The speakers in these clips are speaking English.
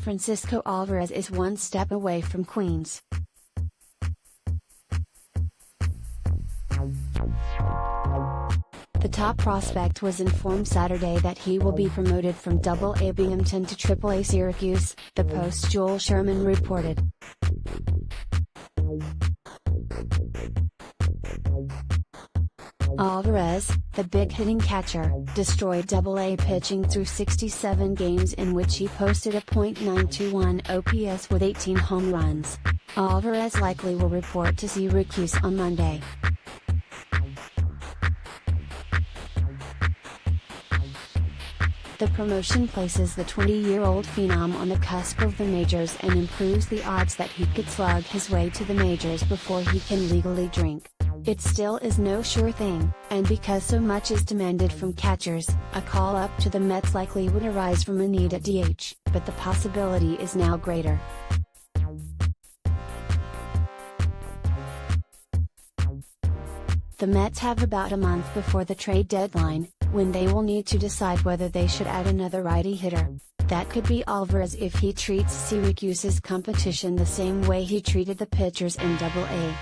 Francisco Alvarez is one step away from Queens. The top prospect was informed Saturday that he will be promoted from Double-A Binghamton to Triple-A Syracuse, the Post's Joel Sherman reported. Alvarez, the big-hitting catcher, destroyed Double-A pitching through 67 games in which he posted a .921 OPS with 18 home runs. Alvarez likely will report to Syracuse on Monday. The promotion places the 20-year-old phenom on the cusp of the majors and improves the odds that he could slug his way to the majors before he can legally drink. It still is no sure thing, and because so much is demanded from catchers, a call-up to the Mets likely would arise from a need at DH, but the possibility is now greater. The Mets have about a month before the trade deadline, when they will need to decide whether they should add another righty hitter. That could be Alvarez if he treats Syracuse's competition the same way he treated the pitchers in Double-A.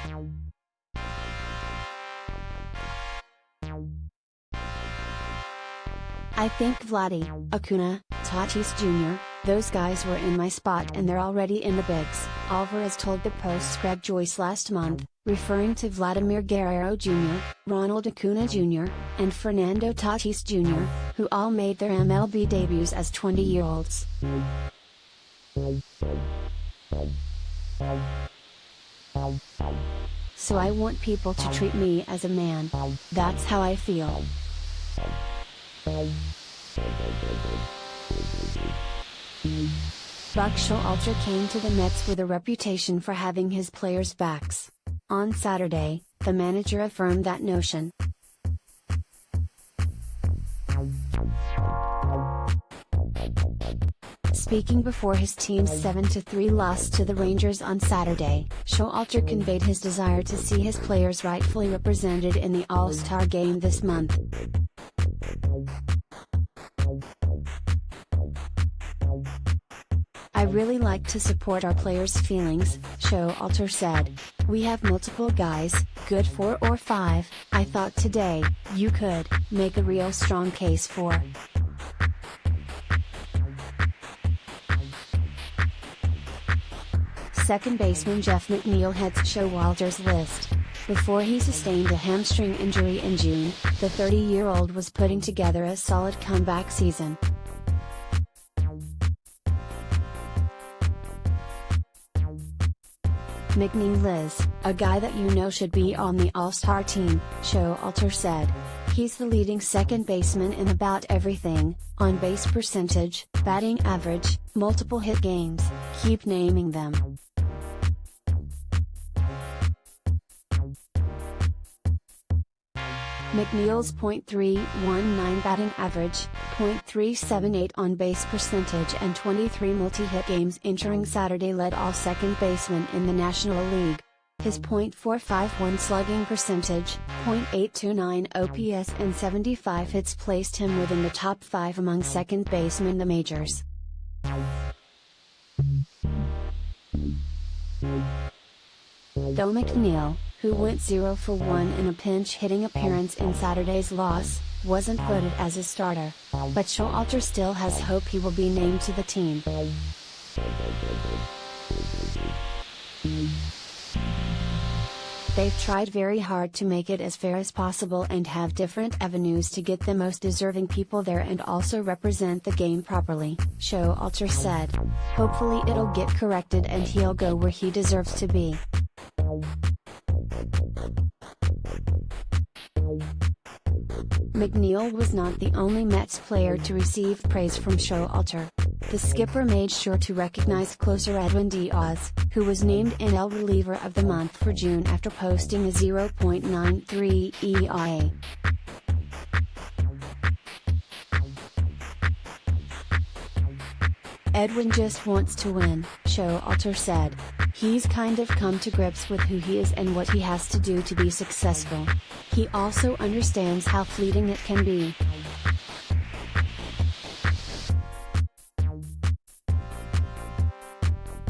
I think Vladdy, Acuna, Tatis Jr., those guys were in my spot and they're already in the bigs, Alvarez told the Post's Greg Joyce last month, referring to Vladimir Guerrero Jr., Ronald Acuna Jr., and Fernando Tatis Jr., who all made their MLB debuts as 20-year-olds. So I want people to treat me as a man. That's how I feel. Buck Showalter came to the Mets with a reputation for having his players' backs. On Saturday, the manager affirmed that notion. Speaking before his team's 7-3 loss to the Rangers on Saturday, Showalter conveyed his desire to see his players rightfully represented in the All-Star game this month. I really like to support our players' feelings, Showalter said. We have multiple guys, good 4 or 5, I thought today, you could make a real strong case for. Second baseman Jeff McNeil heads Showalter's list. Before he sustained a hamstring injury in June, the 30-year-old was putting together a solid comeback season. McNeil is a guy that you know should be on the All-Star team, Showalter said. He's the leading second baseman in about everything, on-base percentage, batting average, multiple hit games, keep naming them. McNeil's .319 batting average, .378 on-base percentage and 23 multi-hit games entering Saturday led all second basemen in the National League. His .451 slugging percentage, .829 OPS and 75 hits placed him within the top 5 among second basemen in the majors. Though McNeil, who went 0 for 1 in a pinch-hitting appearance in Saturday's loss, wasn't voted as a starter. But Showalter still has hope he will be named to the team. They've tried very hard to make it as fair as possible and have different avenues to get the most deserving people there and also represent the game properly, Showalter said. Hopefully it'll get corrected and he'll go where he deserves to be. McNeil was not the only Mets player to receive praise from Showalter. The skipper made sure to recognize closer Edwin Diaz, who was named NL Reliever of the Month for June after posting a 0.93 ERA. Edwin just wants to win, Showalter said. He's kind of come to grips with who he is and what he has to do to be successful. He also understands how fleeting it can be.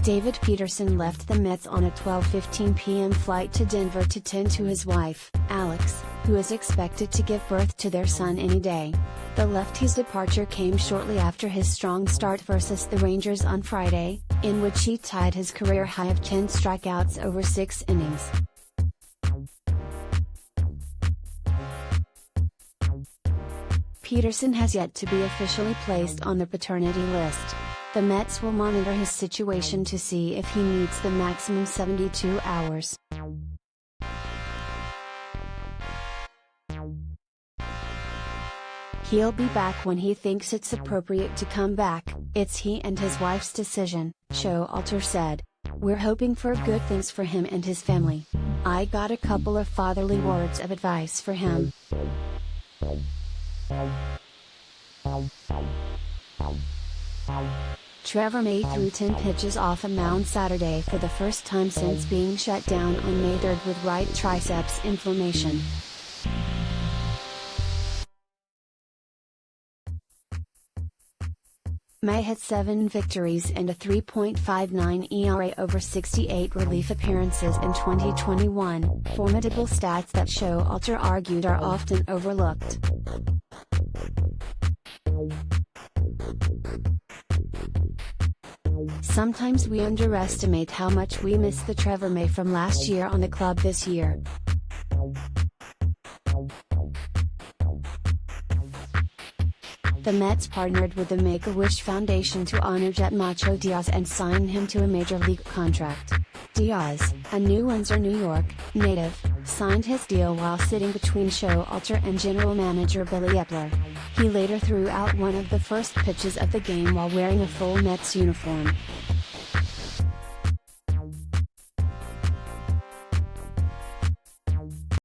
David Peterson left the Mets on a 12:15 p.m. flight to Denver to tend to his wife, Alex, who is expected to give birth to their son any day. The lefty's departure came shortly after his strong start versus the Rangers on Friday, in which he tied his career high of 10 strikeouts over 6 innings. Peterson has yet to be officially placed on the paternity list. The Mets will monitor his situation to see if he needs the maximum 72 hours. He'll be back when he thinks it's appropriate to come back. It's he and his wife's decision, Showalter said. We're hoping for good things for him and his family. I got a couple of fatherly words of advice for him. Trevor May threw 10 pitches off a mound Saturday for the first time since being shut down on May 3rd with right triceps inflammation. May had 7 victories and a 3.59 ERA over 68 relief appearances in 2021, formidable stats that Showalter argued are often overlooked. Sometimes we underestimate how much we miss the Trevor May from last year on the club this year. The Mets partnered with the Make-A-Wish Foundation to honor Jet Macho Diaz and sign him to a major league contract. Diaz, a New Windsor, New York, native, signed his deal while sitting between Showalter and general manager Billy Epler. He later threw out one of the first pitches of the game while wearing a full Mets uniform.